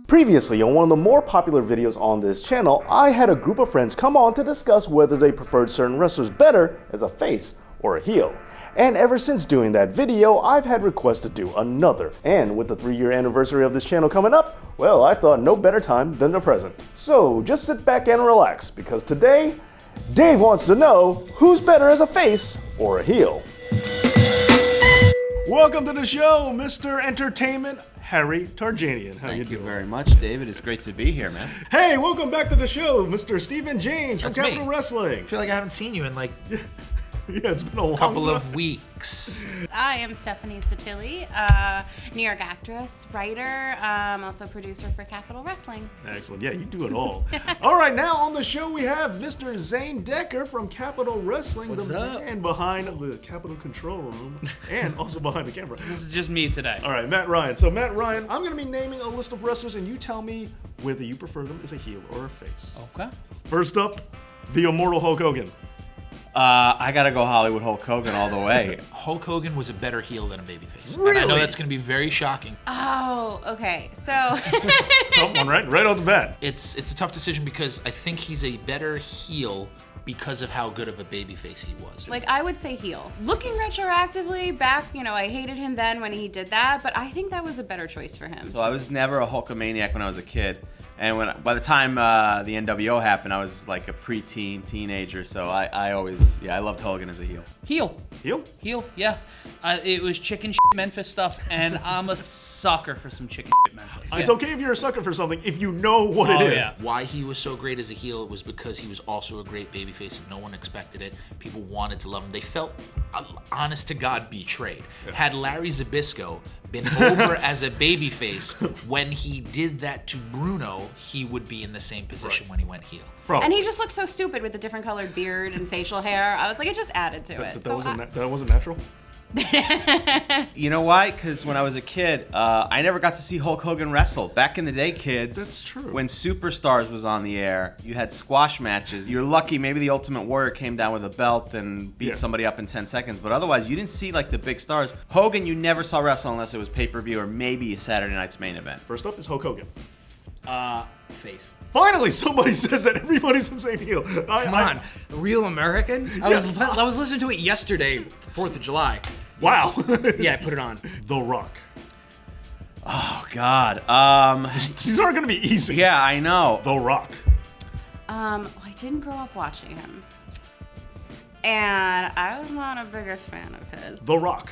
Previously, on one of the more popular videos on this channel, I had a group of friends come on to discuss whether they preferred certain wrestlers better as a face or a heel. And ever since doing that video, I've had requests to do another. And with the 3-year anniversary of this channel coming up, well, I thought no better time than the present. So just sit back and relax, because today, Dave wants to know who's better as a face or a heel. Welcome to the show, Mr. Entertainment, Harry Tarjanian. How you doing? Thank you very much, David. It's great to be here, man. Hey, welcome back to the show, Mr. Stephen James from Capital Wrestling. I feel like I haven't seen you in like Yeah, it's been a long couple time. of weeks. I am Stephanie Satilli, New York actress, writer, also producer for Capital Wrestling. Excellent. Yeah, you do it all. All right, now on the show we have Mr. Zane Decker from Capital Wrestling, What's the up? man behind the Capital Control Room and also behind the camera. This is just me today. All right, Matt Ryan. So Matt Ryan, I'm going to be naming a list of wrestlers and you tell me whether you prefer them as a heel or a face. Okay. First up, the immortal Hulk Hogan. I gotta go Hollywood Hulk Hogan all the way. Hulk Hogan was a better heel than a babyface. Really? And I know that's going to be very shocking. Oh, okay. So Tough one, right? Right off the bat. It's a tough decision because I think he's a better heel because of how good of a babyface he was. like I would say heel. Looking retroactively back, I hated him then when he did that, but I think that was a better choice for him. So I was never a Hulkamaniac when I was a kid. And by the time the NWO happened, I was like a preteen, teenager. So I loved Hogan as a heel. Heel. Heel? Yeah. It was chicken shit Memphis stuff, and I'm a sucker for some chicken shit Memphis. It's Yeah. okay if you're a sucker for something if you know what it Oh, is. yeah. Why he was so great as a heel was because he was also a great babyface and no one expected it. People wanted to love him. They felt, honest to God, betrayed. Had Larry Zbyszko been over as a babyface when he did that to Bruno, he would be in the same position when he went heel. Probably. And he just looked so stupid with the different colored beard and facial hair. I was like, it just added to it. That wasn't natural? You know why? Because when I was a kid, I never got to see Hulk Hogan wrestle. Back in the day, kids. That's true. When Superstars was on the air, you had squash matches. You're lucky maybe the Ultimate Warrior came down with a belt and beat somebody up in 10 seconds. But otherwise, you didn't see like the big stars. Hogan, you never saw wrestle unless it was pay-per-view or maybe a Saturday night's main event. First up is Hulk Hogan. Face. Finally, somebody says that everybody's the same heel. Come on. Real American? I was listening to it yesterday, 4th of July. Wow. Yeah, I put it on. The Rock. Oh, God. These aren't going to be easy. Yeah, I know. The Rock. I didn't grow up watching him. And I was not a biggest fan of his. The Rock.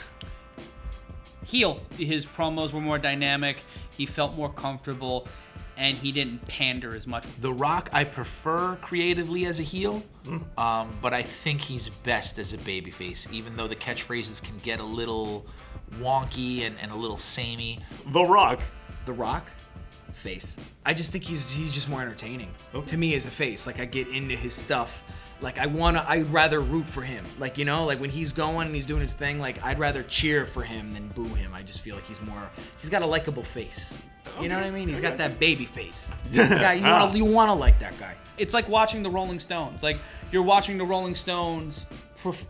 Heel. His promos were more dynamic. He felt more comfortable, and he didn't pander as much. The Rock, I prefer creatively as a heel, but I think he's best as a babyface, even though the catchphrases can get a little wonky and a little samey. The Rock. The Rock, face. I just think he's just more entertaining Okay. to me as a face. Like I get into his stuff. Like I'd rather root for him. Like like when he's going and he's doing his thing, like I'd rather cheer for him than boo him. I just feel like he's got a likable face. You know what I mean? He's got that baby face. Yeah, you wanna like that guy. It's like watching the Rolling Stones. Like, you're watching the Rolling Stones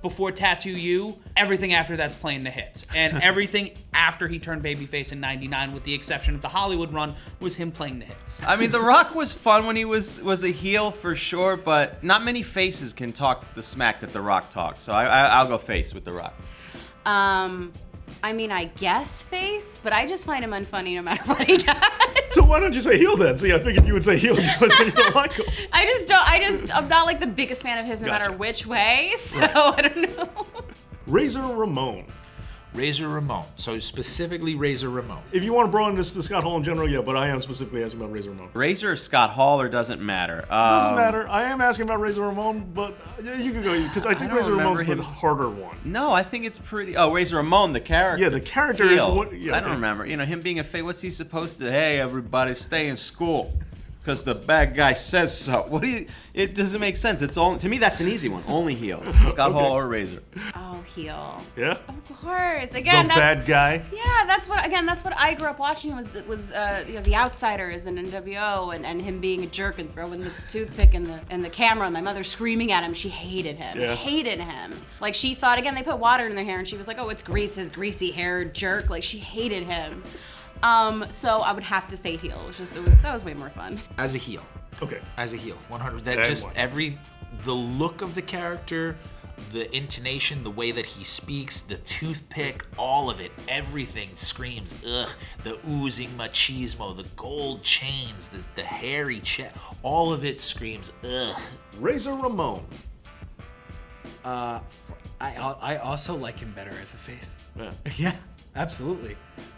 before Tattoo You. Everything after that's playing the hits. And everything after he turned babyface in 99, with the exception of the Hollywood run, was him playing the hits. I mean, The Rock was fun when he was a heel for sure, but not many faces can talk the smack that The Rock talks. So I'll go face with The Rock. I mean, I guess face, but I just find him unfunny no matter what he does. So why don't you say heel then? See, I figured you would say heel because you don't like him. I'm not like the biggest fan of his no matter which way, so I don't know. Razor Ramon. Razor Ramon. So specifically Razor Ramon. If you want to broaden this to Scott Hall in general, yeah, but I am specifically asking about Razor Ramon. Razor or Scott Hall, or doesn't matter? Doesn't matter. I am asking about Razor Ramon, but you can go because I think don't Razor Ramon's remember the him. harder one. No, I think it's pretty. Oh, Razor Ramon, the character. Yeah, the character is Heel. what. Yeah, I don't remember. Him being a face. What's he supposed to? Hey, everybody, stay in school, because the bad guy says so. It doesn't make sense. It's all to me. That's an easy one. Only heel. Scott Hall or Razor. Oh, heel. Yeah. Of course. Again, The bad guy. Yeah, that's what I grew up watching was The Outsiders and NWO and him being a jerk and throwing the toothpick in the camera and my mother screaming at him. She hated him. Yeah. Hated him. Like she thought, again, they put water in their hair and she was like, oh, it's grease, his greasy haired jerk. Like she hated him. So I would have to say heel. That was way more fun. As a heel. Okay. As a heel, 100. And what? The look of the character, the intonation, the way that he speaks, the toothpick, all of it, everything screams ugh. The oozing machismo, the gold chains, the hairy chest, all of it screams ugh. Razor Ramon. I also like him better as a face. Yeah. Yeah, absolutely.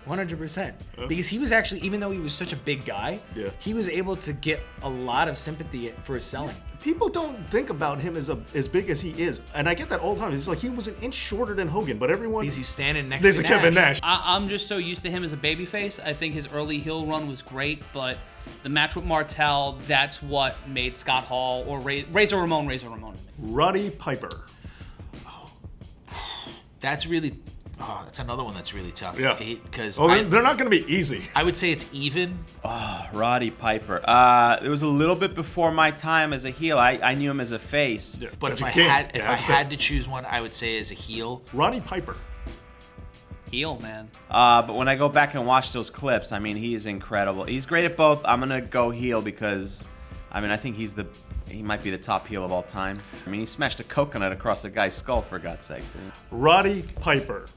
100%. Because he was actually, even though he was such a big guy, Yeah. he was able to get a lot of sympathy for his selling. People don't think about him as big as he is, and I get that all the time. It's like he was an inch shorter than Hogan, but everyone. Because he's standing next There's to a Kevin Nash. I'm just so used to him as a babyface. I think his early heel run was great, but the match with Martel, that's what made Scott Hall or Razor Ramon. Roddy Piper. That's that's another one that's really tough. Yeah. Because They're not going to be easy. I would say it's even. Roddy Piper. It was a little bit before my time as a heel. I knew him as a face. Yeah, But if you I can't. had to choose one, I would say as a heel. Roddy Piper. Heel, man. But when I go back and watch those clips, I mean, he is incredible. He's great at both. I'm gonna go heel because, I mean, I think he might be the top heel of all time. I mean, he smashed a coconut across a guy's skull, for God's sakes. Roddy Piper.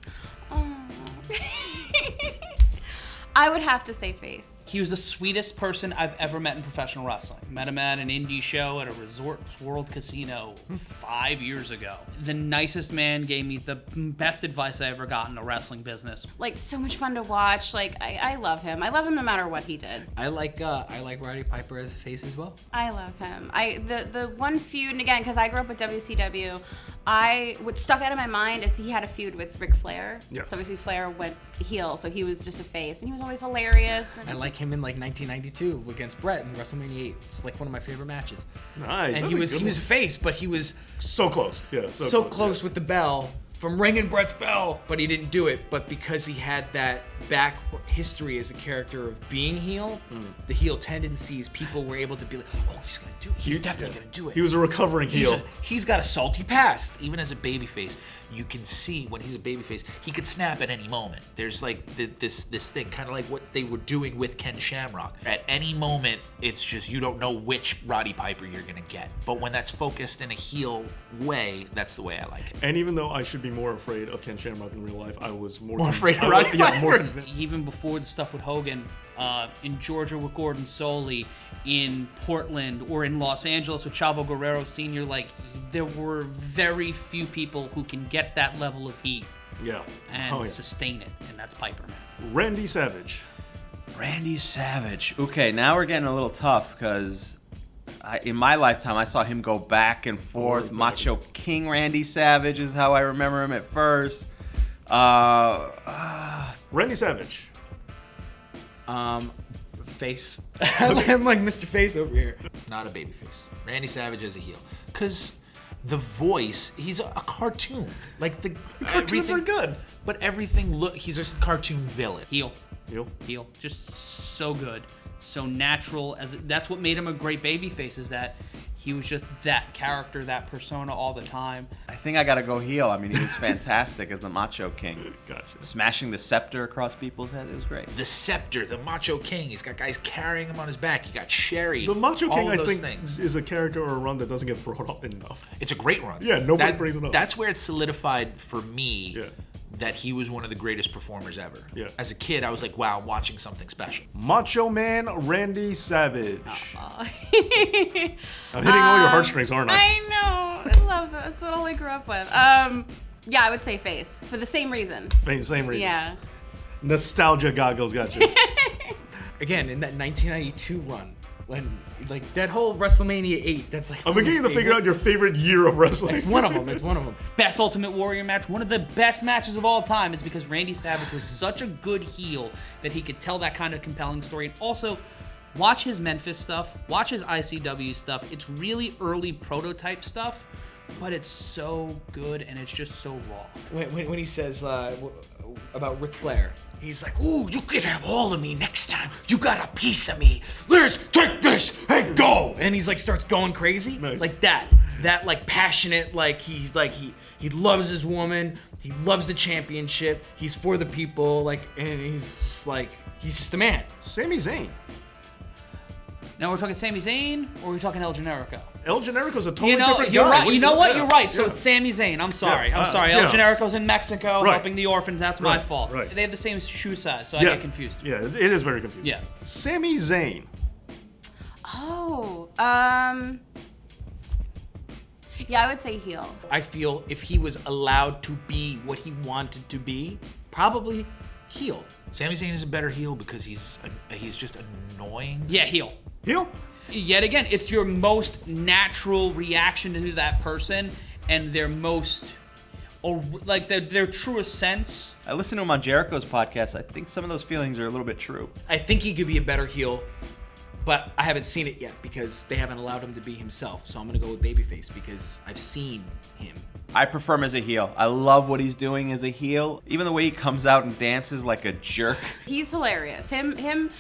I would have to say face. He was the sweetest person I've ever met in professional wrestling. Met him at an indie show at a Resorts World Casino 5 years ago. The nicest man, gave me the best advice I ever got in the wrestling business. Like, so much fun to watch. Like, I love him. I love him no matter what he did. I like Roddy Piper as a face as well. I love him. The one feud, and again, because I grew up with WCW, what stuck out of my mind is he had a feud with Ric Flair. Yeah. So obviously Flair went heel, so he was just a face, and he was always hilarious. And I like him in like 1992 against Brett in WrestleMania 8. It's like one of my favorite matches. Nice. And That's he a was good a one. face, but he was So close. Yeah. so close yeah. with the bell from ringing Brett's bell, but he didn't do it. But because he had that back history as a character of being heel, the heel tendencies, people were able to be like, oh, he's gonna do it. He's definitely gonna do it. He was a recovering heel. He's got a salty past. Even as a babyface, you can see when he's a babyface, he could snap at any moment. There's like this thing, kind of like what they were doing with Ken Shamrock. At any moment, it's just you don't know which Roddy Piper you're gonna get. But when that's focused in a heel way, that's the way I like it. And even though I should be more afraid of Ken Shamrock in real life, I was more afraid of I was- Roddy Yeah, more Piper. convinced. Even before the stuff with Hogan, in Georgia with Gordon Soley, in Portland, or in Los Angeles with Chavo Guerrero Sr., like, there were very few people who can get that level of heat Yeah. and Oh, yeah. sustain it, and that's Piper, man. Randy Savage. Randy Savage. Okay, now we're getting a little tough because in my lifetime I saw him go back and forth. back. Macho King Randy Savage is how I remember him at first. Randy Savage. Face. I'm like Mr. Face over here. Not a babyface. Randy Savage as a heel. Because the voice, he's a cartoon. Like the Cartoons are good. But everything he's a cartoon villain. Heel. Heel. Just so good, so natural. That's what made him a great babyface, is that he was just that character, that persona all the time. I think I gotta go heel. I mean, he was fantastic as the Macho King. Gotcha. Smashing the scepter across people's heads, it was great. The Scepter, the Macho King. He's got guys carrying him on his back. You got Sherry. The Macho King, all I of those think, things. is a character or a run that doesn't get brought up enough. It's a great run. Yeah, nobody brings it up. That's where it solidified for me Yeah. that he was one of the greatest performers ever. Yeah. As a kid, I was like, wow, I'm watching something special. Macho Man Randy Savage. Aw. I'm hitting all your heartstrings, aren't I? I know. I love that. That's all I grew up with. Yeah, I would say face for the same reason. Same reason. Yeah. Nostalgia goggles got you. Again, in that 1992 run, when like that whole WrestleMania 8, that's like. I'm beginning to figure out your favorite year of wrestling. It's one of them. It's one of them. Best Ultimate Warrior match, one of the best matches of all time, is because Randy Savage was such a good heel that he could tell that kind of compelling story. And also, watch his Memphis stuff, watch his ICW stuff. It's really early prototype stuff, but it's so good and it's just so raw. When he says about Ric Flair, he's like, "Ooh, you could have all of me next time. You got a piece of me. Let's take this and go." And he's like starts going crazy Nice. like that. that like passionate, like he's like he loves his woman, he loves the championship, he's for the people, like, and he's just like he's just a man. Sami Zayn. Now we're talking Sami Zayn, or are we talking El Generico? El Generico's a totally You know, different you're guy. right. You know what? Yeah. You're right. So Yeah. it's Sami Zayn. I'm sorry. Yeah. I'm sorry. Yeah. El Generico's in Mexico Right. helping the orphans. That's my Right. fault. Right. They have the same shoe size, so I Yeah. get confused. Yeah, it is very confusing. Yeah. Sami Zayn. Oh, yeah, I would say heel. I feel if he was allowed to be what he wanted to be, probably heel. Sami Zayn is a better heel because he's just annoying. Yeah, heel. Heel? Yet again, it's your most natural reaction to that person and their most, or like their truest sense. I listened to him on Jericho's podcast. I think some of those feelings are a little bit true. I think he could be a better heel, but I haven't seen it yet because they haven't allowed him to be himself. So I'm gonna go with babyface because I've seen him. I prefer him as a heel. I love what he's doing as a heel. Even the way he comes out and dances like a jerk. He's hilarious. Him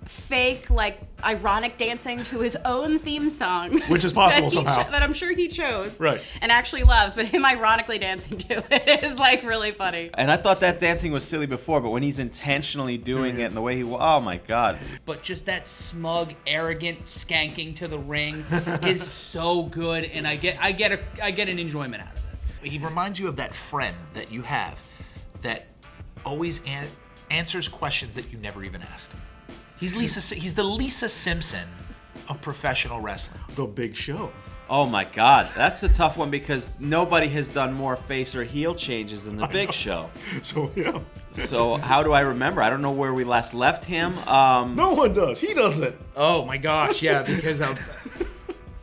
fake, like, ironic dancing to his own theme song. Which is possible that somehow. that I'm sure he chose. Right. And actually loves, but him ironically dancing to it is, like, really funny. And I thought that dancing was silly before, but when he's intentionally doing it and the way oh my God. But just that smug, arrogant skanking to the ring is so good, and I get an enjoyment out of it. He reminds you of that friend that you have that always answers questions that you never even asked. He's the Lisa Simpson of professional wrestling. The Big Show. Oh my God, that's a tough one because nobody has done more face or heel changes than the Big Show. So, yeah. So how do I remember? I don't know where we last left him. No one does. He does it. Oh my gosh, yeah, because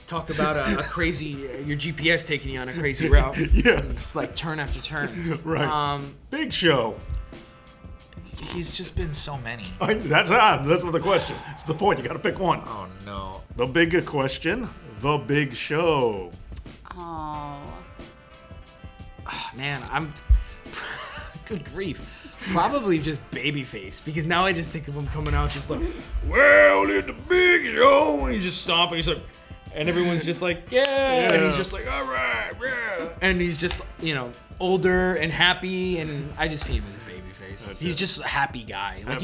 talk about a crazy, your GPS taking you on a crazy route. Yeah. It's like turn after turn. Right. Big Show. He's just been so many. That's the question. It's the point. You got to pick one. Oh no. The big question. The Big Show. Oh. Man, I'm good grief. Probably just babyface because now I just think of him coming out just like, well, it's the Big Show, and he's just stomping. He's like, and everyone's just like, yeah, and he's just like, all right, yeah, and he's just older and happy, and I just see him as a babyface. He's just a happy guy. Like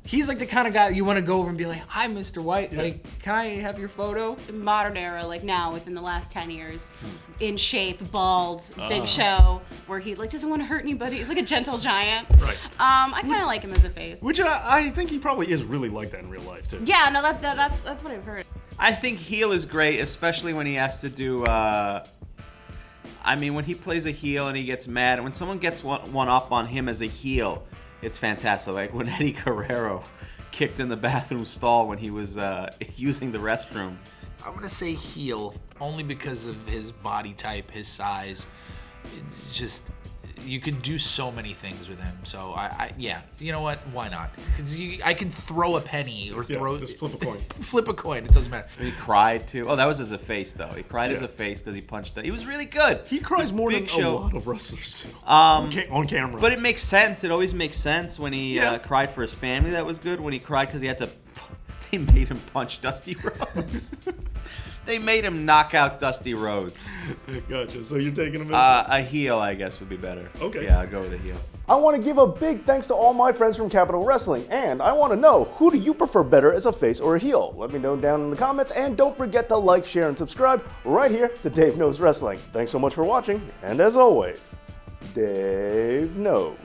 he's like the kind of guy you want to go over and be like, hi, Mr. White, like, can I have your photo? Modern era, like now, within the last 10 years, in shape, bald, Big Show, where he like doesn't want to hurt anybody. He's like a gentle giant. Right. I kind of like him as a face. Which I think he probably is really like that in real life, too. Yeah, no, that's what I've heard. I think heel is great, especially when he has to do. When he plays a heel and he gets mad, when someone gets one up on him as a heel, it's fantastic. Like when Eddie Guerrero kicked in the bathroom stall when he was using the restroom. I'm gonna say heel only because of his body type, his size. It's just you could do so many things with him. So yeah, you know what? Why not? Because I can throw a penny or throw. Just flip a coin. Flip a coin. It doesn't matter. And he cried too. Oh, that was as a face though. He cried as Yeah. a face because he punched it. He was really good. He cries more than Big Show. a lot of wrestlers, too. On camera. But it makes sense. It always makes sense when he cried for his family. That was good. When he cried because he had to. They made him punch Dusty Rhodes. They made him knock out Dusty Rhodes. Gotcha. So you're taking him as A heel, I guess, would be better. Okay. Yeah, I'll go with a heel. I want to give a big thanks to all my friends from Capital Wrestling, and I want to know, who do you prefer better as a face or a heel? Let me know down in the comments, and don't forget to like, share, and subscribe right here to Dave Knows Wrestling. Thanks so much for watching, and as always, Dave knows.